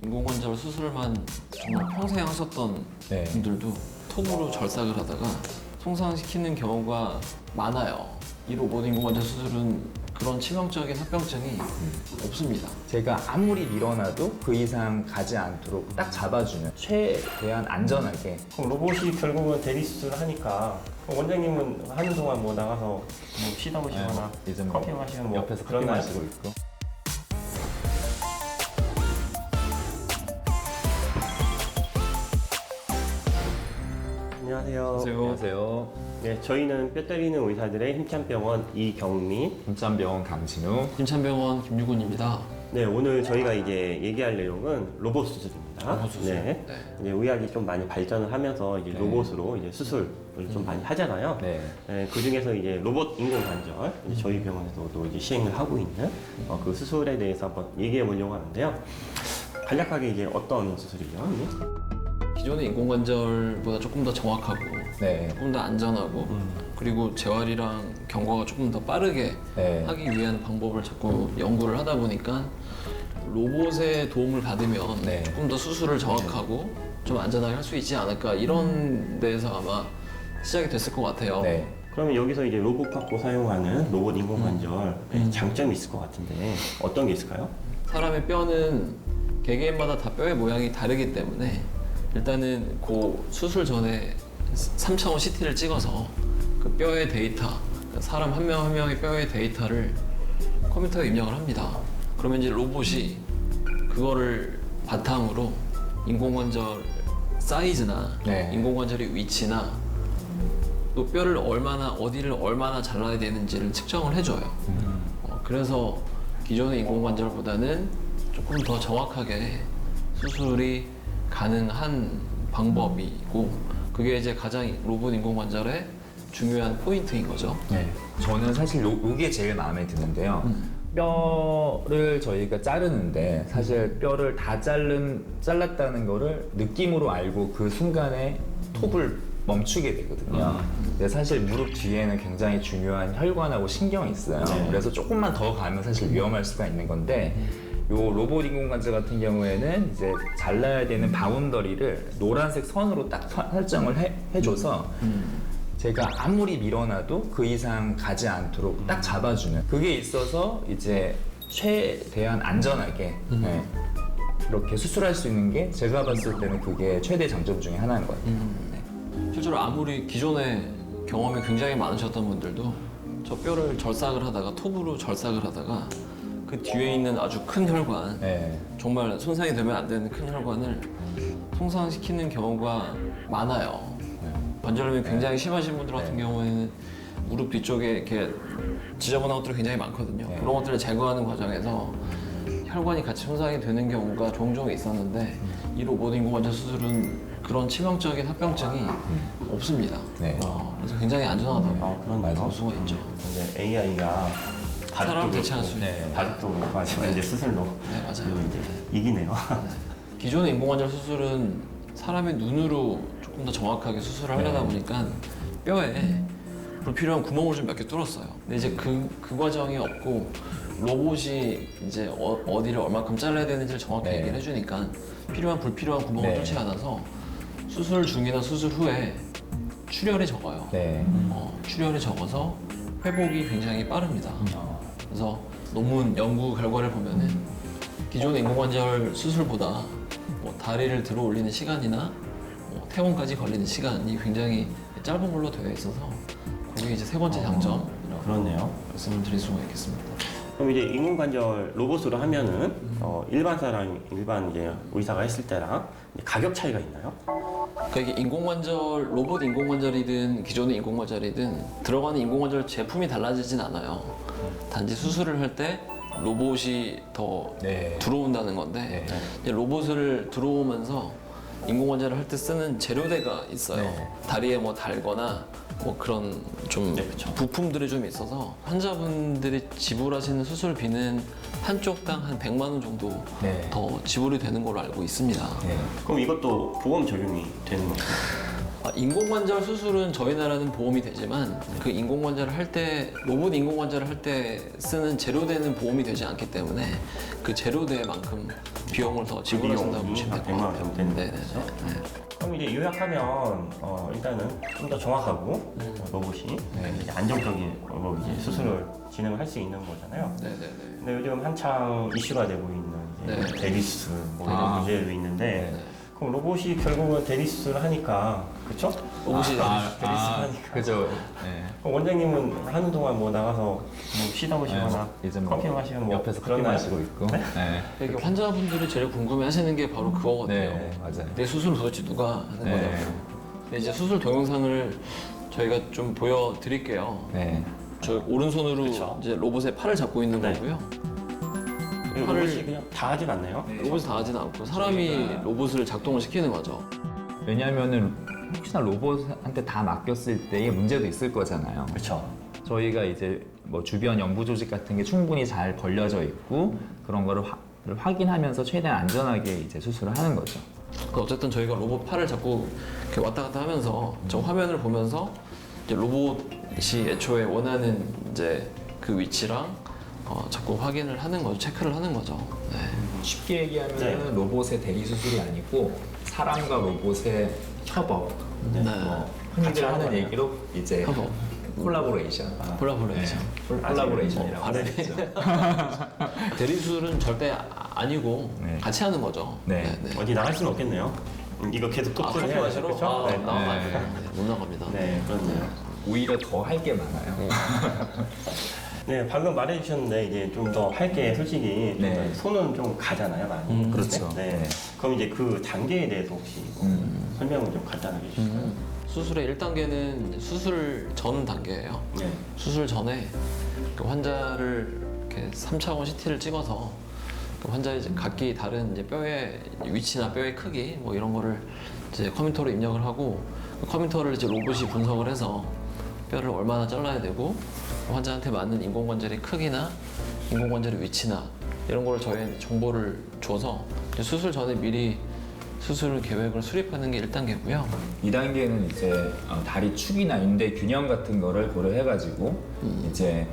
인공관절 수술만 정말 평생 하셨던 네. 분들도 톱으로 절삭을 하다가 손상시키는 경우가 많아요. 이 로봇 인공관절 수술은 그런 치명적인 합병증이 없습니다. 제가 아무리 밀어놔도 그 이상 가지 않도록 딱 잡아주는 최대한 안전하게. 그럼 로봇이 결국은 대리 수술을 하니까 그럼 원장님은 하는 동안 뭐 나가서 뭐 쉬다 오시거나 이제 뭐 커피 마시거나 뭐 옆에서 커피 그러나요? 마시고 있고. 안녕하세요. 안녕하세요. 네, 저희는 뼈 때리는 의사들의 힘찬병원 이경민. 김찬병원 강진우. 김찬병원 김유곤입니다. 네, 오늘 저희가 이제 얘기할 내용은 로봇 수술입니다. 로봇 수술. 네. 네. 이제 의학이 좀 많이 발전을 하면서 이제 네. 로봇으로 이제 수술을 좀 많이 하잖아요. 네. 네, 그 중에서 이제 로봇 인공관절, 이제 저희 병원에서도 이제 시행을 하고 있는 그 수술에 대해서 한번 얘기해 보려고 하는데요. 간략하게 이게 어떤 수술이죠? 이게? 기존의 인공관절보다 조금 더 정확하고 네. 조금 더 안전하고 그리고 재활이랑 경과가 조금 더 빠르게 네. 하기 위한 방법을 자꾸 연구를 하다 보니까 로봇의 도움을 받으면 네. 조금 더 수술을 정확하고 좀 안전하게 할 수 있지 않을까 이런 데에서 아마 시작이 됐을 것 같아요. 네. 그러면 여기서 이제 로봇 갖고 사용하는 로봇 인공관절 장점이 있을 것 같은데 어떤 게 있을까요? 사람의 뼈는 개개인마다 다 뼈의 모양이 다르기 때문에 일단은 그 수술 전에 3차원 CT를 찍어서 그 뼈의 데이터, 사람 한 명 한 명의 뼈의 데이터를 컴퓨터에 입력을 합니다. 그러면 이제 로봇이 그거를 바탕으로 인공관절 사이즈나 네. 인공관절의 위치나 또 뼈를 어디를 얼마나 잘라야 되는지를 측정을 해줘요. 그래서 기존의 인공관절보다는 조금 더 정확하게 수술이 가능한 방법이고 그게 이제 가장 로봇 인공관절의 중요한 포인트인 거죠. 네. 저는 사실 이게 제일 마음에 드는데요. 뼈를 저희가 자르는데 사실 뼈를 다 잘랐다는 거를 느낌으로 알고 그 순간에 톱을 멈추게 되거든요. 근데 사실 무릎 뒤에는 굉장히 중요한 혈관하고 신경이 있어요. 네. 그래서 조금만 더 가면 사실 위험할 수가 있는 건데 요 로봇 인공관절 같은 경우에는 이제 잘라야 되는 바운더리를 노란색 선으로 딱 설정을 해줘서 제가 아무리 밀어놔도 그 이상 가지 않도록 딱 잡아주는 그게 있어서 이제 최대한 안전하게 네, 이렇게 수술할 수 있는 게 제가 봤을 때는 그게 최대 장점 중에 하나인 것 같아요. 네. 실제로 아무리 기존에 경험이 굉장히 많으셨던 분들도 저 뼈를 절삭을 하다가 톱으로 절삭을 하다가 그 뒤에 있는 아주 큰 혈관 네. 정말 손상이 되면 안 되는 큰 혈관을 손상시키는 경우가 많아요. 관절염이 굉장히 심하신 분들 같은 네. 경우에는 무릎 뒤쪽에 이렇게 지저분한 것들이 굉장히 많거든요. 네. 그런 것들을 제거하는 과정에서 혈관이 같이 손상이 되는 경우가 종종 있었는데 이 로봇 인공관절 수술은 그런 치명적인 합병증이 없습니다. 네. 그래서 굉장히 안전하다고 그런가요? 볼 수가 있죠. 이제 AI가 사람 대체할 수 있는. 네. 바둑도 그렇고 하지만 이제 수술로 네, 맞아요. 이제 이기네요. 기존의 인공관절 수술은 사람의 눈으로 조금 더 정확하게 수술을 하려다 네. 보니까 뼈에 불필요한 구멍을 좀 몇 개 뚫었어요. 근데 이제 그 과정이 없고 로봇이 이제 어디를 얼마큼 잘라야 되는지를 정확히 네. 얘기를 해주니까 불필요한 구멍을 네. 뚫지 않아서 수술 중이나 수술 후에 출혈이 적어요. 네. 출혈이 적어서 회복이 굉장히 빠릅니다. 그래서 논문 연구 결과를 보면은 기존의 인공관절 수술보다 뭐 다리를 들어 올리는 시간이나 뭐 퇴원까지 걸리는 시간이 굉장히 짧은 걸로 되어 있어서 그게 이제 세 번째 장점이라고 그렇네요. 말씀을 드릴 수가 있겠습니다. 그럼 이제 인공관절 로봇으로 하면은 일반 이제 의사가 했을 때랑 이제 가격 차이가 있나요? 그러니까 이게 로봇 인공관절이든 기존의 인공관절이든 들어가는 인공관절 제품이 달라지진 않아요. 단지 수술을 할 때 로봇이 더 네. 들어온다는 건데 네. 이제 로봇을 들어오면서 인공관절을 할 때 쓰는 재료대가 있어요. 네. 다리에 뭐 달거나 뭐 그런 좀 네, 그쵸. 부품들이 좀 있어서 환자분들이 지불하시는 수술비는 한쪽당 한 100만 원 정도 네. 더 지불이 되는 걸로 알고 있습니다. 네. 그럼 이것도 보험 적용이 되는 건가요? 인공관절 수술은 저희 나라는 보험이 되지만 그 인공관절을 할 때 로봇 인공관절을 할 때 쓰는 재료대는 보험이 되지 않기 때문에 그 재료대만큼 비용을 더 지불하신다고 보시면 될 것 100만 원 같아요. 정도 되는 네네. 거죠. 네. 그럼 이제 요약하면 일단은 좀 더 정확하고 로봇이 이제 안정적인 이제 수술을 진행을 할 수 있는 거잖아요. 네네네. 근데 요즘 한창 이슈가 되고 있는 이제 네. 데리스 뭐 이런 문제도 있는데 네. 그럼 로봇이 결국은 데리스를 하니까 그렇죠? 로봇이 하니까. 그죠. 네. 그럼 원장님은 하는 동안 뭐 나가서 뭐 쉬다 오시거나 이제 뭐 커피 마시면 뭐 옆에서 커피 그러나요? 마시고 있고. 네? 네. 이게 환자분들이 제일 궁금해하시는 게 바로 그거거든요. 네, 맞아요. 내 수술 도대체 누가 하는 네. 거냐고. 근데 이제 수술 동영상을 저희가 좀 보여드릴게요. 네. 저 오른손으로 그쵸. 이제 로봇의 팔을 잡고 있는 네. 거고요. 이거 팔을- 로봇이 그냥 다 하진 않나요? 로봇이 다 하진 않고 사람이 로봇을 작동을 시키는 거죠. 왜냐하면은 혹시나 로봇한테 다 맡겼을 때의 문제도 있을 거잖아요. 그렇죠. 저희가 이제 뭐 주변 연부 조직 같은 게 충분히 잘 벌려져 있고 그런 거를 확인하면서 최대한 안전하게 이제 수술을 하는 거죠. 그러니까 어쨌든 저희가 로봇 팔을 잡고 이렇게 왔다 갔다 하면서 저 화면을 보면서 이제 로봇이 애초에 원하는 이제 그 위치랑 자꾸 확인을 하는 거죠, 체크를 하는 거죠. 네. 쉽게 얘기하면 네. 로봇의 대리 수술이 아니고 사람과 로봇의 협업, 네. 흔히들 같이 하는 하는 거네요. 얘기로 이제 협업. 콜라보레이션. 콜라보레이션. 콜라보레이션이라고 발음이 하죠. 대리술은 절대 아니고 네. 같이 하는 거죠. 네. 어디 나갈 수는 없겠네요. 이거 계속 아, 급조를 커피 해야 마시러? 되죠? 아, 네. 나가면 안 네. 돼요. 네, 못 나갑니다. 네, 그렇네요. 오히려 더 할 게 많아요. 네, 방금 말해주셨는데 이제 좀 더 할 게 솔직히 좀 네. 더 손은 좀 가잖아요, 많이. 그렇죠. 네. 네. 그럼 이제 그 단계에 대해서 혹시 뭐 설명을 좀 간단하게 해주실까요? 수술의 1단계는 수술 전 단계예요. 네. 수술 전에 그 환자를 이렇게 3차원 CT를 찍어서 그 환자의 이제 각기 다른 이제 뼈의 위치나 뼈의 크기 뭐 이런 거를 이제 컴퓨터로 입력을 하고 그 컴퓨터를 이제 로봇이 분석을 해서 뼈를 얼마나 잘라야 되고 환자한테 맞는 인공관절의 크기나 인공관절의 위치나 이런 걸 저희 정보를 줘서 이제 수술 전에 미리 수술 계획을 수립하는 게 1단계고요. 2단계는 이제 다리 축이나 인대 균형 같은 거를 고려해가지고 이제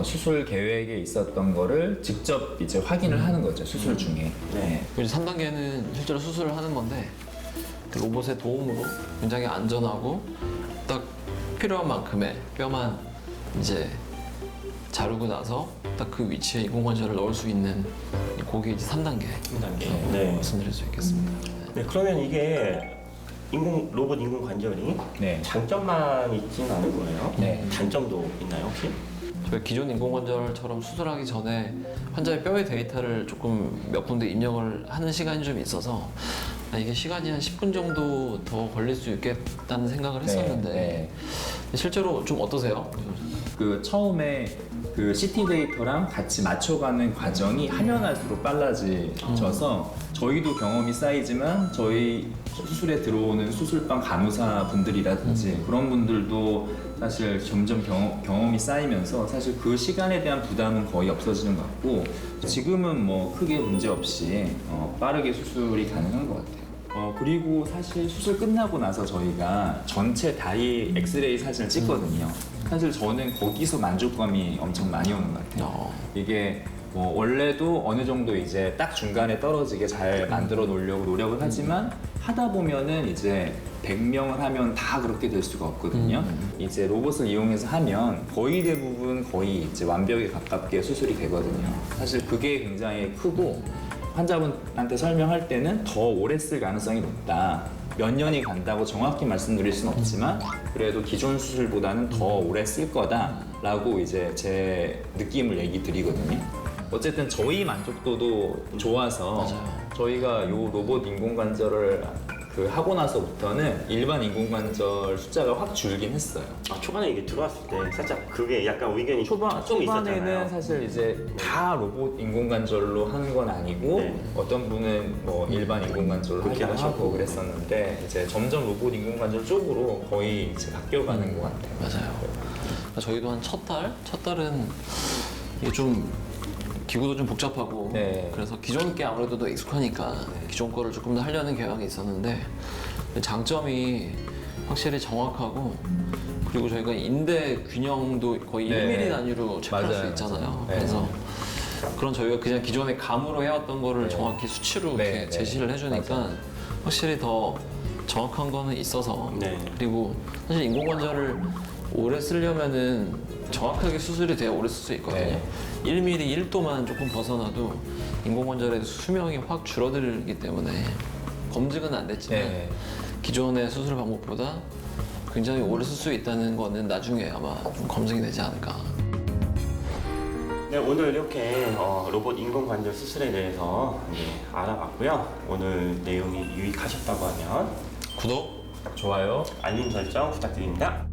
수술 계획에 있었던 거를 직접 이제 확인을 하는 거죠, 수술 중에. 네. 그리고 3단계는 실제로 수술을 하는 건데 그 로봇의 도움으로 굉장히 안전하고 딱 필요한 만큼의 뼈만 이제 자르고 나서 딱 그 위치에 인공관절을 넣을 수 있는 그게 이제 3단계 3단계. 네. 말씀드릴 수 있겠습니다. 네, 그러면 이게 로봇 인공관절이 네. 장점만 있지는 않은 거예요? 네. 단점도 있나요, 혹시? 저희 기존 인공관절처럼 수술하기 전에 환자의 뼈의 데이터를 조금 몇 군데 입력을 하는 시간이 좀 있어서 이게 시간이 한 10분 정도 더 걸릴 수 있겠다는 생각을 했었는데 네. 실제로 좀 어떠세요? 그 처음에 그 CT 데이터랑 같이 맞춰가는 과정이 하면 할수록 빨라져서 저희도 경험이 쌓이지만 저희 수술에 들어오는 수술방 간호사 분들이라든지 그런 분들도 사실 점점 경험이 쌓이면서 사실 그 시간에 대한 부담은 거의 없어지는 것 같고 지금은 뭐 크게 문제 없이 빠르게 수술이 가능한 것 같아요. 그리고 사실 수술 끝나고 나서 저희가 전체 다리 엑스레이 사진을 찍거든요. 사실 저는 거기서 만족감이 엄청 많이 오는 것 같아요. 이게 뭐 원래도 어느 정도 이제 딱 중간에 떨어지게 잘 만들어 놓으려고 노력을 하지만 하다 보면은 이제 100명을 하면 다 그렇게 될 수가 없거든요. 이제 로봇을 이용해서 하면 거의 대부분 거의 이제 완벽에 가깝게 수술이 되거든요. 사실 그게 굉장히 크고 환자분한테 설명할 때는 더 오래 쓸 가능성이 높다. 몇 년이 간다고 정확히 말씀드릴 수는 없지만 그래도 기존 수술보다는 더 오래 쓸 거다라고 이제 제 느낌을 얘기 드리거든요. 어쨌든 저희 만족도도 좋아서 맞아요. 저희가 요 로봇 인공관절을 하고 나서부터는 일반 인공관절 숫자가 확 줄긴 했어요. 아, 초반에 이게 들어왔을 때 살짝 그게 약간 의견이 좀 초반에는 있었잖아요. 사실 이제 다 로봇 인공관절로 하는 건 아니고 네. 어떤 분은 뭐 일반 인공관절로 그렇게 하기도 하셨고. 하고 그랬었는데 이제 점점 로봇 인공관절 쪽으로 거의 이제 바뀌어가는 것 같아요. 맞아요. 그러니까 저희도 한 첫 달은 이게 좀 기구도 좀 복잡하고 네. 그래서 기존 게 아무래도 더 익숙하니까 기존 거를 조금 더 하려는 경향이 있었는데 장점이 확실히 정확하고 그리고 저희가 인대 균형도 거의 네. 1mm 단위로 체크할 수 맞아요. 있잖아요. 네. 그래서 그런 저희가 그냥 기존에 감으로 해왔던 거를 네. 정확히 수치로 네, 이렇게 네. 제시를 해주니까 맞아요. 확실히 더 정확한 거는 있어서 네. 그리고 사실 인공관절을 오래 쓰려면은 정확하게 수술이 돼야 오래 쓸 수 있거든요. 네. 1mm 1도만 조금 벗어나도 인공관절의 수명이 확 줄어들기 때문에 검증은 안 됐지만 네. 기존의 수술 방법보다 굉장히 오래 쓸 수 있다는 거는 나중에 아마 좀 검증이 되지 않을까. 네, 오늘 이렇게 로봇 인공관절 수술에 대해서 알아봤고요. 오늘 내용이 유익하셨다고 하면 구독! 좋아요. 알림 설정 부탁드립니다.